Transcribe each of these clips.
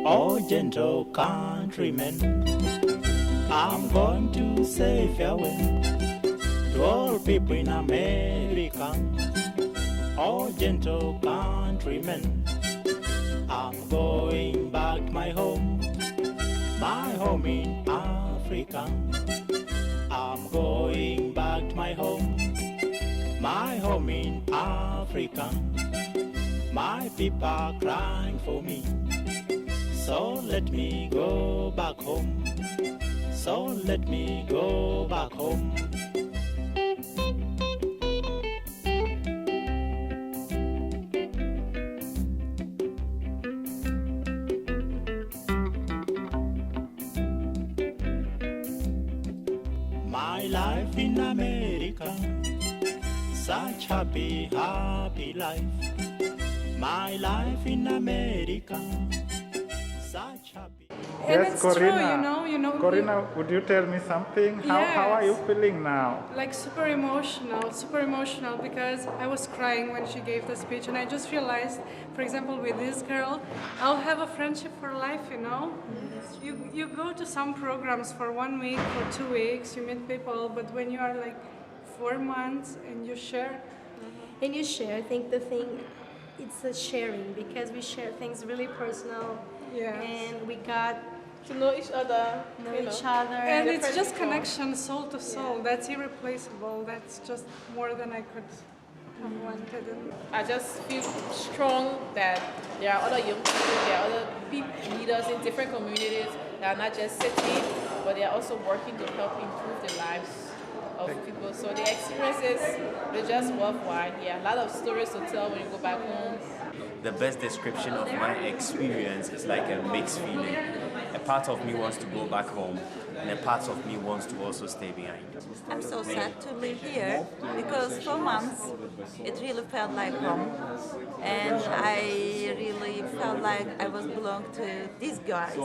Oh, gentle countrymen, I'm going to say farewell to all people in America. Oh, gentle countrymen, I'm going back to my home in Africa. I'm going back to my home in Africa. My people are crying for me, so let me go back home. So let me go back home. My life in America, such happy life. My life in America, such happy. And Yes, it's Corina. true, you know. Corina, would you tell me something? How are you feeling now? Like super emotional because I was crying when she gave the speech, and I just realized, for example, with this girl, I'll have a friendship for life, you know? You go to some programs for 1 week, for 2 weeks, you meet people, but when you are like 4 months and you share. And you share, I think the thing, it's a sharing because we share things really personal. Yes. And we got to know each other, And it's just connection, soul to soul. That's irreplaceable. That's just more than I could have wanted. I just feel strong that there are other young people, there are other leaders in different communities that are not just sitting, but they are also working to help improve the lives of people. So the experiences, they're just worthwhile. Yeah, a lot of stories to tell when you go back home. The best description of my experience is like a mixed feeling. A part of me wants to go back home, and a part of me wants to also stay behind. I'm so sad to live here because for months it really felt like home, and I really felt like I was belong to these guys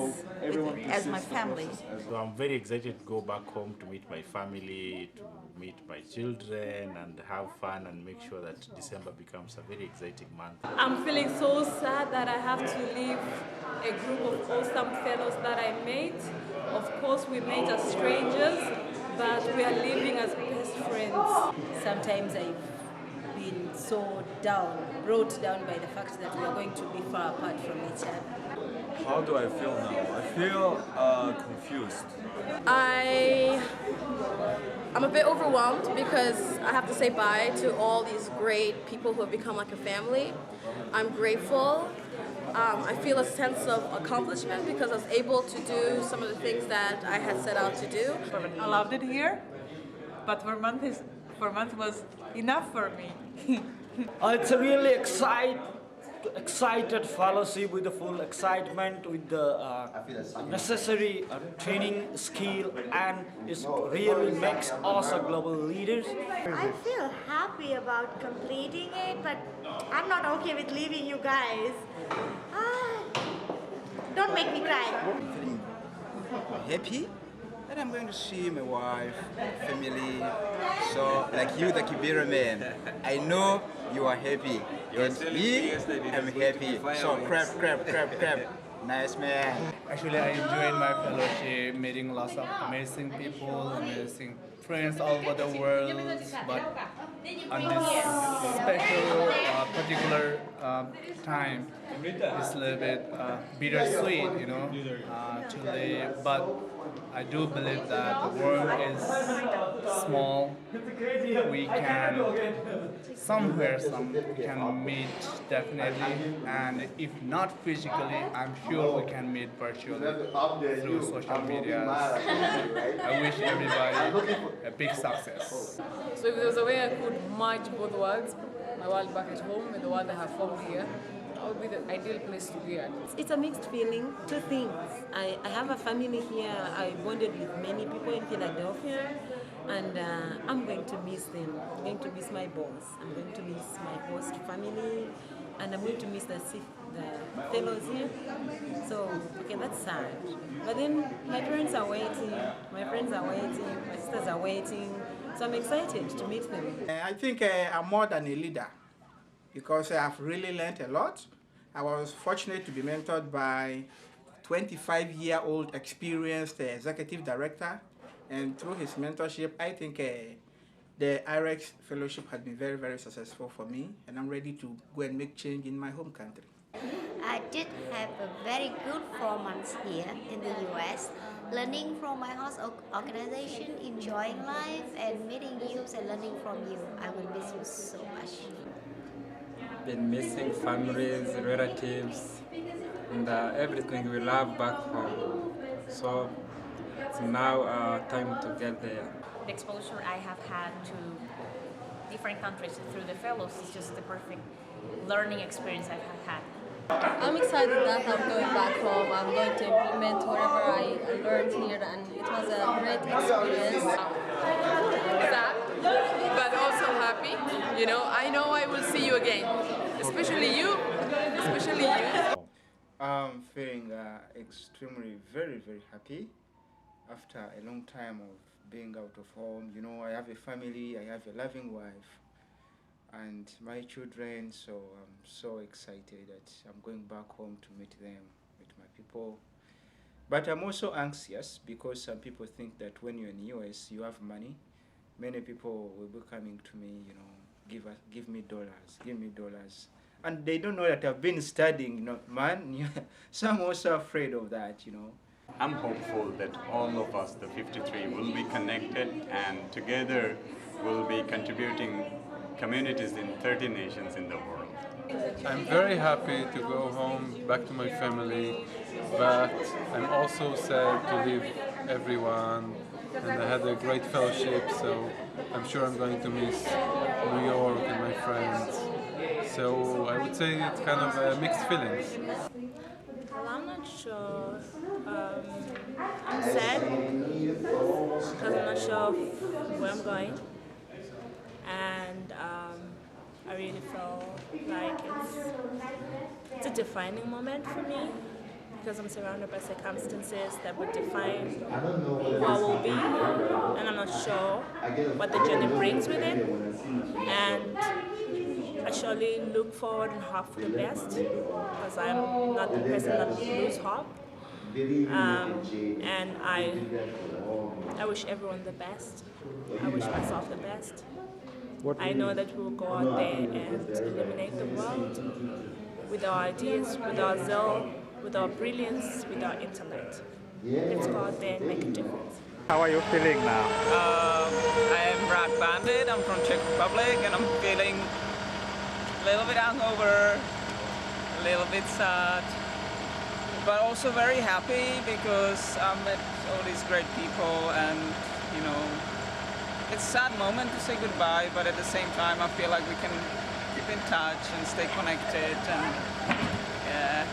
as my family. So I'm very excited to go back home to meet my family, to meet my children and have fun and make sure that December becomes a very exciting month. I'm feeling so sad that I have to leave a group of awesome fellows that I met. Of course, we met as strangers, but we are living as best friends. Sometimes I've been so brought down by the fact that we are going to be far apart from each other. How do I feel now? I feel confused. I'm a bit overwhelmed because I have to say bye to all these great people who have become like a family. I'm grateful. I feel a sense of accomplishment because I was able to do some of the things that I had set out to do. I loved it here, but 4 months was enough for me. It's a really excited fellowship with the full excitement, with the necessary training skill, and it really makes us a global leaders. I feel happy about completing it, but I'm not okay with leaving you guys. Don't make me cry. Happy that I'm going to see my wife, family. So, like you, the Kibera man, I know you are happy. And me, I'm happy. So, clap. Nice man. Actually, I enjoyed my fellowship, meeting lots of amazing people, amazing friends all over the world. But on this special, particular time, it's a little bit bittersweet, you know, to live. But I do believe that the world is small. We can can meet definitely, and if not physically, I'm sure we can meet virtually through social media. I wish everybody a big success. So if there was a way I could merge both worlds, my world back at home and the world I have formed here, that would be the ideal place to be at. It's a mixed feeling, two things. I have a family here. I bonded with many people in Philadelphia, and I'm going to miss them. I'm going to miss my boss. I'm going to miss my host family, and I'm going to miss the fellows here. So, okay, that's sad. But then my parents are waiting, my friends are waiting, my sisters are waiting. So I'm excited to meet them. I think I'm more than a leader because I've really learned a lot. I was fortunate to be mentored by 25-year-old experienced executive director, and through his mentorship, I think the IREX fellowship has been very, very successful for me, and I'm ready to go and make change in my home country. I did have a very good 4 months here in the US, learning from my host organization, enjoying life, and meeting you and learning from you. I will miss you so much. Been missing families, relatives, and everything we love back home. So it's now time to get there. The exposure I have had to different countries through the fellows is just the perfect learning experience I have had. I'm excited that I'm going back home. I'm going to implement whatever I learned here, and it was a great experience. Sad, but also happy. You know I will see you again, especially you. I'm feeling extremely very happy after a long time of being out of home. You know, I have a family, I have a loving wife and my children, so I'm so excited that I'm going back home to meet them, meet my people. But I'm also anxious because some people think that when you're in the US, you have money. Many people will be coming to me, you know, give me dollars. And they don't know that I've been studying, you know, man. So I'm also afraid of that, you know. I'm hopeful that all of us, the 53, will be connected and together will be contributing communities in 30 nations in the world. I'm very happy to go home, back to my family, but I'm also sad to leave everyone, and I had a great fellowship, so I'm sure I'm going to miss New York and my friends. So I would say it's kind of mixed feelings. Well, I'm not sure. I'm sad because I'm not sure where I'm going, and I really feel like it's a defining moment for me because I'm surrounded by circumstances that would define who I will be, and I'm not sure what the journey brings with it. And I surely look forward and hope for the best because I'm not the person that will lose hope. And I wish everyone the best. I wish myself the best. I know that we'll go out there and illuminate the world with our ideas, with our zeal, with our brilliance, with our intellect. Let's go out there and make a difference. How are you feeling now? I am Brad Bandit. I'm from Czech Republic, and I'm feeling a little bit hungover, a little bit sad, but also very happy because I met all these great people, and you know, it's a sad moment to say goodbye, but at the same time I feel like we can keep in touch and stay connected. And yeah,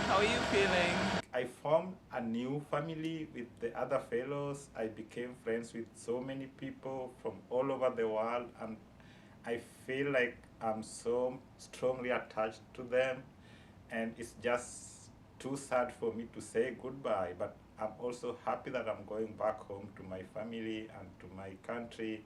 how are you feeling? I formed a new family with the other fellows. I became friends with so many people from all over the world, and I feel like I'm so strongly attached to them, and it's just too sad for me to say goodbye, but I'm also happy that I'm going back home to my family and to my country,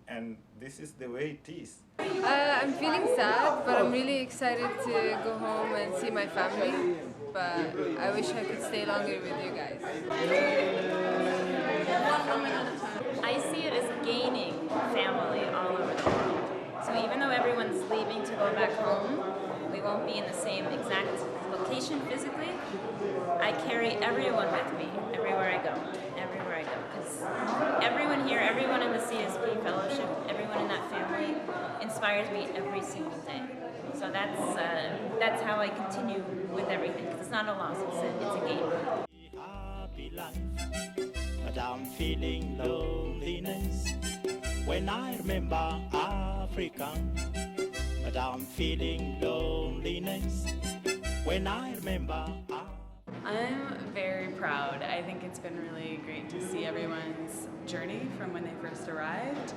and this is the way it is. I'm feeling sad, but I'm really excited to go home and see my family, but I wish I could stay longer with you guys. I see it as gaining family all over the world. So even though everyone's leaving to go back home, we won't be in the same exact location physically. I carry everyone with me everywhere I go, because everyone here, everyone in the CSP fellowship, everyone in that family inspires me every single day. So that's how I continue with everything, because it's not a loss, it's a gain. Happy life, but I'm feeling loneliness when I remember Africa. But I'm feeling loneliness when I remember Africa. I'm very proud. I think it's been really great to see everyone's journey from when they first arrived,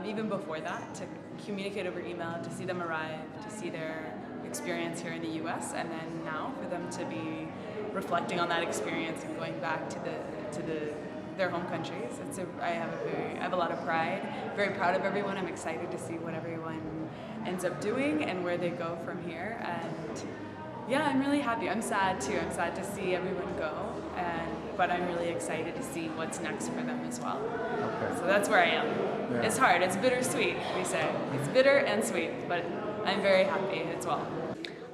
even before that, to communicate over email, to see them arrive, to see their experience here in the US, and then now for them to be reflecting on that experience and going back to their home countries. I have a lot of pride, very proud of everyone. I'm excited to see what everyone ends up doing and where they go from here. And Yeah, I'm really happy. I'm sad too. I'm sad to see everyone go, but I'm really excited to see what's next for them as well. Okay. So that's where I am. Yeah. It's hard. It's bittersweet, we say. It's bitter and sweet, but I'm very happy as well.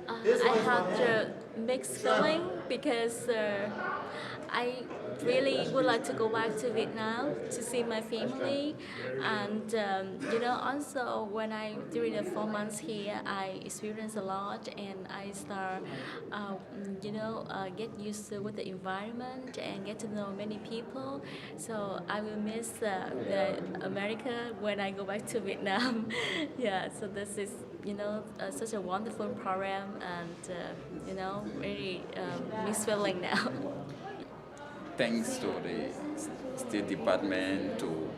I have a mixed feeling because I really would like to go back to Vietnam to see my family, and also when during the 4 months here, I experienced a lot, and I start get used to with the environment and get to know many people. So I will miss the America when I go back to Vietnam. Yeah, so this is such a wonderful program, and really mixed feeling now. Thanks to the State Department, to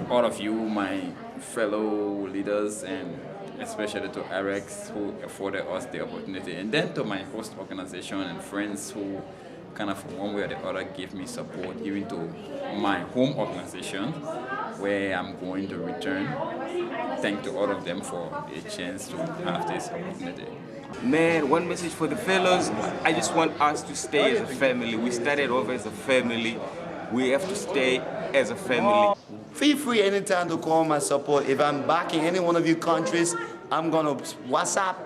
all of you, my fellow leaders, and especially to IREX who afforded us the opportunity, and then to my host organization and friends who kind of one way or the other gave me support, even to my home organization where I'm going to return. Thank to all of them for a chance to have this opportunity. Man, one message for the fellows. I just want us to stay as a family. We started off as a family. We have to stay as a family. Feel free anytime to call my support. If I'm back in any one of your countries, I'm gonna WhatsApp,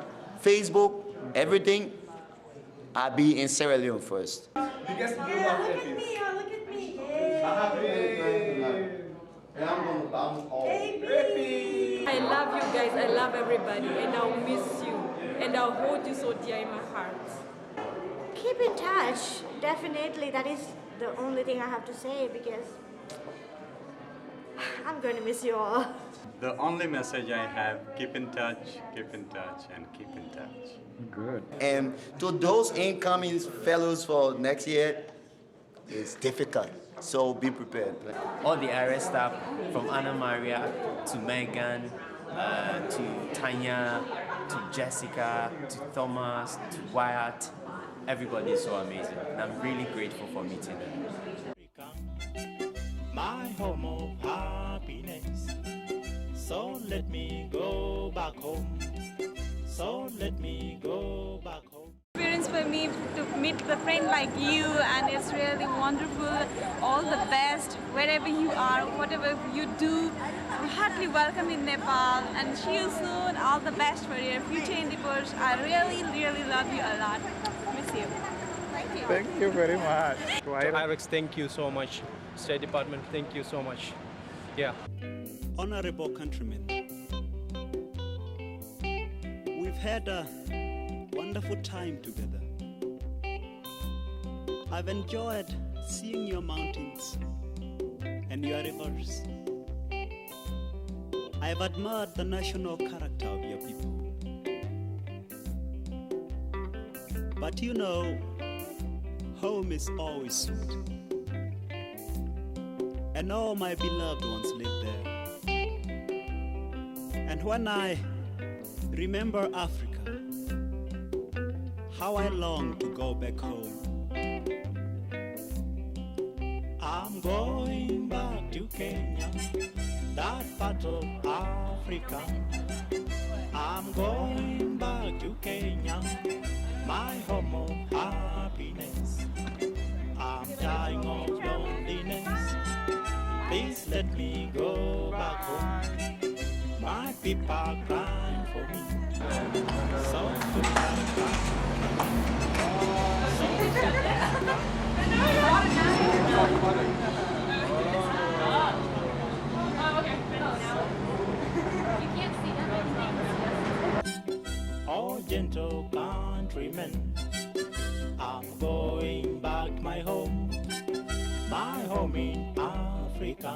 Facebook, everything. I'll be in Sierra Leone first. Yeah, look at me, look at me. I love you guys, I love everybody, and I'll miss you, and I'll hold you so dear in my heart. Keep in touch. Definitely, that is the only thing I have to say, because I'm going to miss you all. The only message I have, keep in touch, and keep in touch. Good. And to those incoming fellows for next year, it's difficult. So be prepared. All the IRS staff, from Anna Maria to Megan, to Tanya, to Jessica, to Thomas, to Wyatt, everybody is so amazing. And I'm really grateful for meeting them. My home of happiness. So let me go back home. So let me go back home. Experience for me to meet a friend like you, and it's really wonderful. All the best wherever you are, whatever you do. I'm heartily welcome in Nepal, and see you soon. All the best for your future endeavors. I really, really love you a lot. Miss you. Thank you. Thank you very much. To IREX, thank you so much. State Department, thank you so much. Yeah. Honorable countrymen, we've had a wonderful time together. I've enjoyed seeing your mountains and your rivers. I've admired the national character of your people. But you know, home is always sweet. And all my beloved ones live there. And when I remember Africa, how I long to go back home. I'm going back to Kenya, that part of Africa. I'm going back to Kenya, my home of happiness. I'm dying of loneliness. Please let me go back home. My people are crying for me. So oh, gentle countrymen, I'm going back to my home in Africa.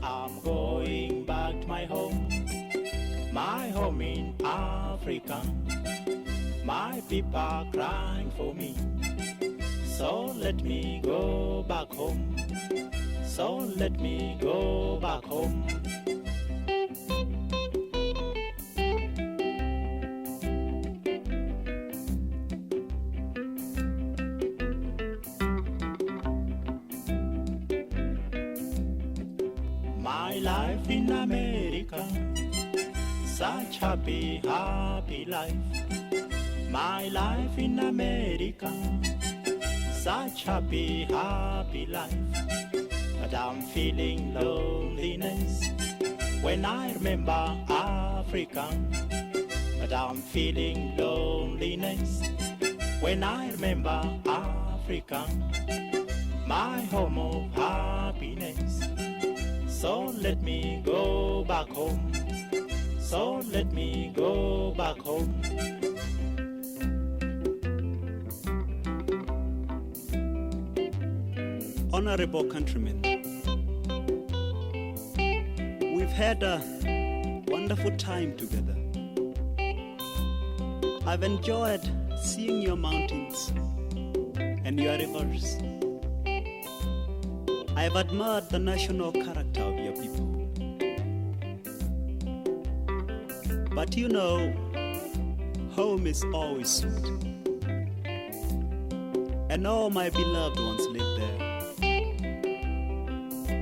I'm going back to my home in Africa. My people are crying for me. So let me go back home. So let me go back home. My life in America, such happy, happy life. my life in America. Such happy, happy life. But I'm feeling loneliness when I remember Africa. But I'm feeling loneliness when I remember Africa, my home of happiness. So let me go back home. So let me go back home. Honorable countrymen, we've had a wonderful time together. I've enjoyed seeing your mountains and your rivers. I've admired the national character of your people. But you know, home is always sweet. And all my beloved ones live there.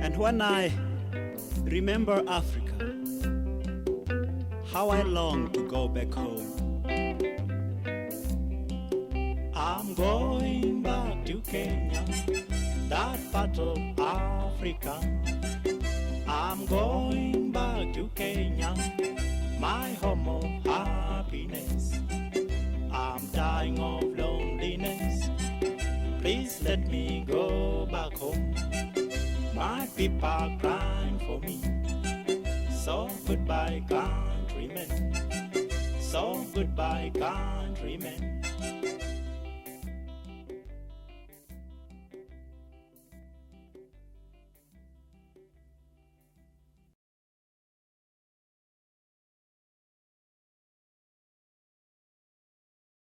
And when I remember Africa, how I long to go back home. I'm going back to Kenya, that part of Africa. I'm going back to Kenya, my home of happiness. I'm dying of loneliness. Please let me go back home. My people are crying for me. So goodbye, countrymen. So goodbye, countrymen.